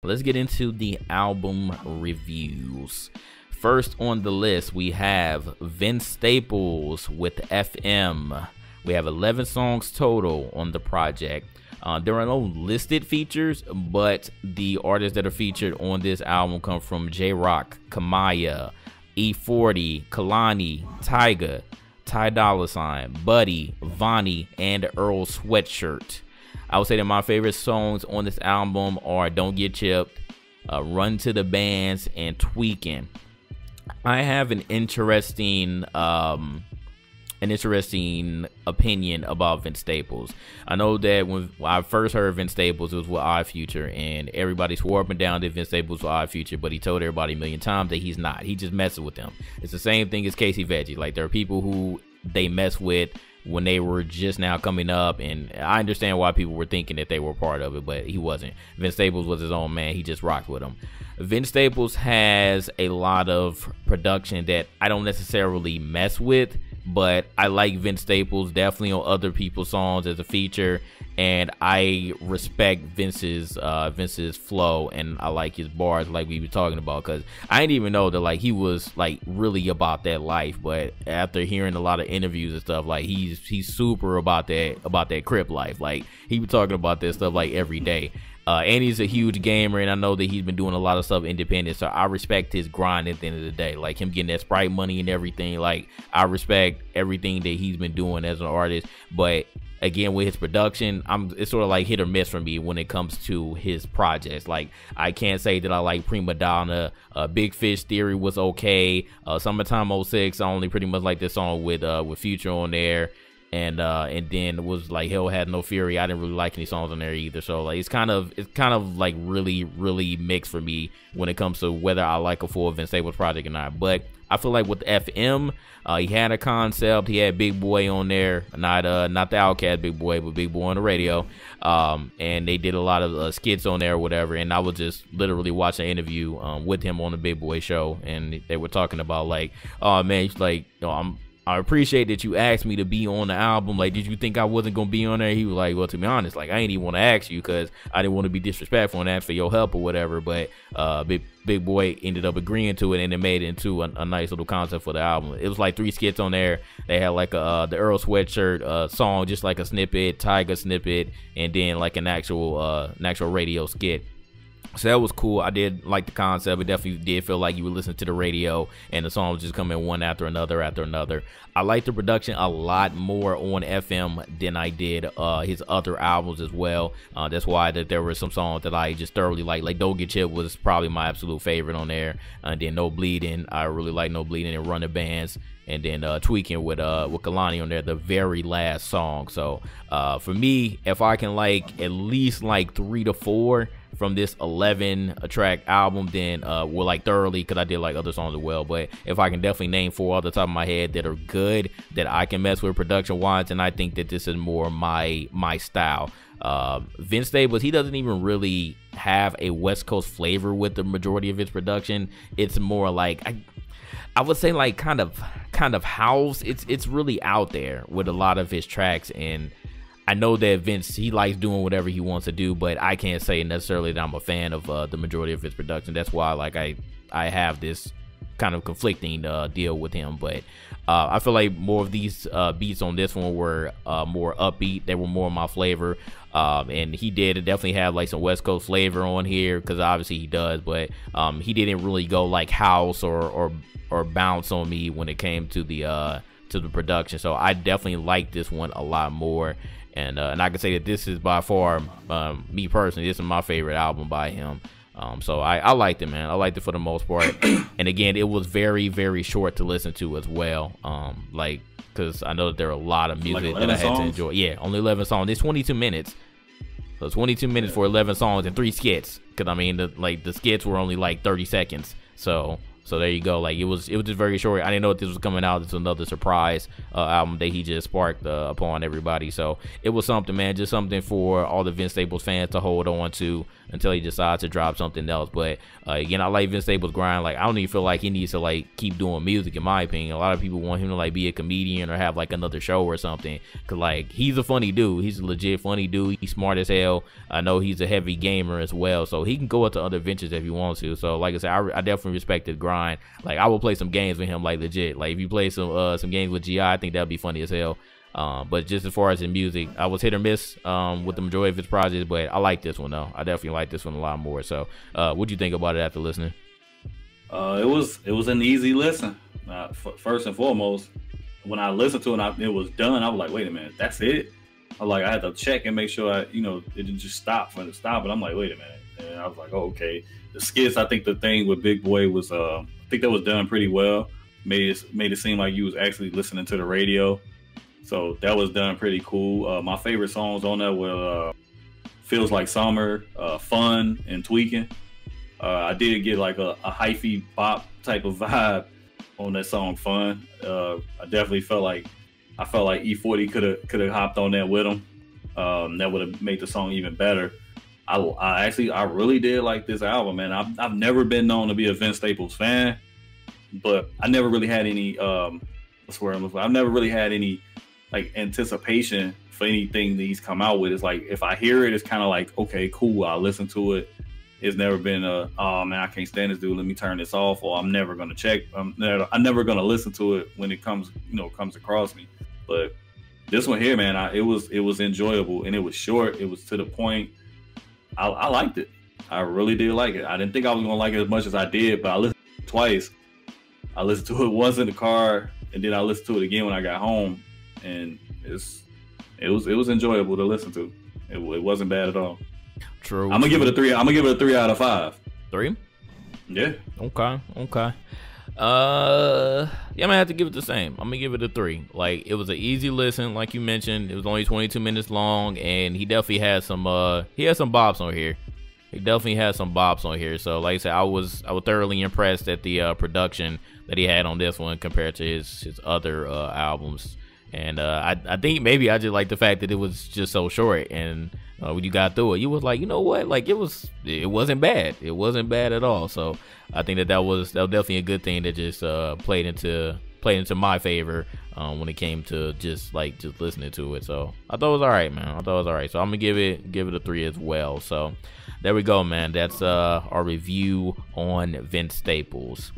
Let's get into the album reviews. First on the list, we have Vince Staples with FM. We have 11 songs total on the project. There are no listed features, but the artists that are featured on this album come from J-Rock, Kamaya, E40, Kalani, Tyga, Ty Dolla $ign, Buddy, Vonnie, and Earl Sweatshirt. I would say that my favorite songs on this album are Don't Get Chipped, Run to the Bands, and Tweaking. I have an interesting opinion about Vince Staples. I know that when I first heard Vince Staples, it was with Odd Future, and everybody swore up and down that Vince Staples was Odd Future, but he told everybody a million times that he's not. He just messes with them. It's the same thing as Casey Veggie. Like, there are people who they mess with when they were just now coming up, and I understand why people were thinking that they were part of it, but he wasn't. Vince Staples was his own man. He just rocked with him. Vince Staples has a lot of production that I don't necessarily mess with, but I like Vince Staples definitely on other people's songs as a feature, and I respect Vince's flow, and I like his bars like we were talking about, because I didn't even know that like he was like really about that life, but after hearing a lot of interviews and stuff, like he's super about that Crip life. Like, he was talking about that stuff like every day. And he's a huge gamer, and I know that he's been doing a lot of stuff independent, so I respect his grind at the end of the day. Like, him getting that Sprite money and everything, like, I respect everything that he's been doing as an artist. But again, with his production, it's sort of like hit or miss for me when it comes to his projects. Like, I can't say that I like Prima Donna. Big Fish Theory was okay. Summertime '06, I only pretty much like this song with Future on there. And then it was like Hell Had No Fury. I didn't really like any songs on there either. So like it's kind of like really mixed for me when it comes to whether I like a full Vince Staples project or not. But I feel like with FM, he had a concept. He had Big Boy on there, not the Outkast Big Boy, but Big Boy on the radio. And they did a lot of skits on there or whatever. And I was just literally watching an interview with him on the Big Boy show, and they were talking about like, oh man, he's like, you know, I appreciate that you asked me to be on the album. Like, did you think I wasn't going to be on there? He was like, well, to be honest, like, I ain't even want to ask you because I didn't want to be disrespectful and ask for your help or whatever. But Big Boy ended up agreeing to it, and it made it into a nice little concept for the album. It was like 3 skits on there. They had like the Earl Sweatshirt song, just like a snippet, Tyga snippet, and then like an actual radio skit. So that was cool. I did like the concept. It definitely did feel like you were listening to the radio and the songs just coming one after another after another. I like the production a lot more on FM than I did his other albums as well. That's why that there were some songs that I just thoroughly liked. Like Don't Get Chipped was probably my absolute favorite on there. And then No Bleeding. I really like No Bleeding and Run the Bands. And then Tweaking with Kalani on there, the very last song. So for me, if I can like at least like 3 to 4 from this 11 track album, then we're like thoroughly, because I did like other songs as well. But if I can definitely name 4 off the top of my head that are good, that I can mess with production wise, and I think that this is more my style. Vince Staples, he doesn't even really have a West Coast flavor with the majority of his production. It's more like I would say like kind of house. It's really out there with a lot of his tracks, and I know that Vince, he likes doing whatever he wants to do, but I can't say necessarily that I'm a fan of the majority of his production. That's why like I have this kind of conflicting deal with him. But I feel like more of these beats on this one were more upbeat. They were more my flavor. And he did definitely have like some West Coast flavor on here, because obviously he does, but he didn't really go like house or bounce on me when it came to the production. So I definitely like this one a lot more. And I can say that this is by far, me personally, this is my favorite album by him. So I liked it, man. I liked it for the most part. And again, it was very, very short to listen to as well. Like, because I know that there are a lot of music that I had to enjoy. Yeah, only 11 songs. It's 22 minutes. So 22 minutes for 11 songs and 3 skits. Because I mean, the skits were only like 30 seconds. So So there you go. Like it was just very short. I didn't know this was coming out. It's another surprise album that he just sparked upon everybody. So it was something, man. Just something for all the Vince Staples fans to hold on to until he decides to drop something else. But again, I like Vince Staples' grind. Like I don't even feel like he needs to like keep doing music, in my opinion. A lot of people want him to like be a comedian or have like another show or something. Cause like he's a funny dude. He's a legit funny dude. He's smart as hell. I know he's a heavy gamer as well, so he can go into other ventures if he wants to. So like I said, I definitely respect his grind. Like I will play some games with him, like legit. Like if you play some games with GI, I think that'd be funny as hell. But just as far as in music, I was hit or miss with the majority of his projects, but I like this one though. I definitely like this one a lot more. So what'd you think about it after listening? It was an easy listen. First and foremost, when I listened to it, it was done. I was like, wait a minute, that's it. I had to check and make sure it didn't just stop when it stopped. But I'm like, wait a minute, and I was like, oh, okay. The skits, I think the thing with Big Boy was, I think that was done pretty well. Made it seem like you was actually listening to the radio. So that was done pretty cool. My favorite songs on that were Feels Like Summer, Fun, and Tweaking. I did get like a hyphy bop type of vibe on that song, Fun. I definitely felt like E40 could have hopped on that with him. That would have made the song even better. I really did like this album, man. I've never been known to be a Vince Staples fan, but I never really had any I've never really had any like anticipation for anything that he's come out with. It's like if I hear it, it's kind of like, okay, cool, I'll listen to it. It's never been oh man, I can't stand this dude, let me turn this off, or I'm never gonna check. I'm never gonna listen to it when it comes across me. But this one here, man, it was enjoyable, and it was short. It was to the point. I liked it. I really did like it. I didn't think I was gonna like it as much as I did, but I listened to it twice. I listened to it once in the car, and then I listened to it again when I got home, and it was enjoyable to listen to. It wasn't bad at all. True. I'm gonna give it a 3. I'm gonna give it a 3 out of 5. 3? Yeah. Okay. Yeah, I'm gonna have to give it the same. I'm gonna give it a 3. Like it was an easy listen, like you mentioned. It was only 22 minutes long, and he definitely had some bops on here. He definitely had some bops on here. So like I said, I was thoroughly impressed at the production that he had on this one compared to his other albums. And I think maybe I just like the fact that it was just so short, and when you got through it, you was like, you know what, like it wasn't bad. It wasn't bad at all. So I think that was definitely a good thing that just played into my favor when it came to just listening to it. So I thought it was all right, man. I thought it was all right. So I'm gonna give it a 3 as well. So there we go, man. That's our review on Vince Staples.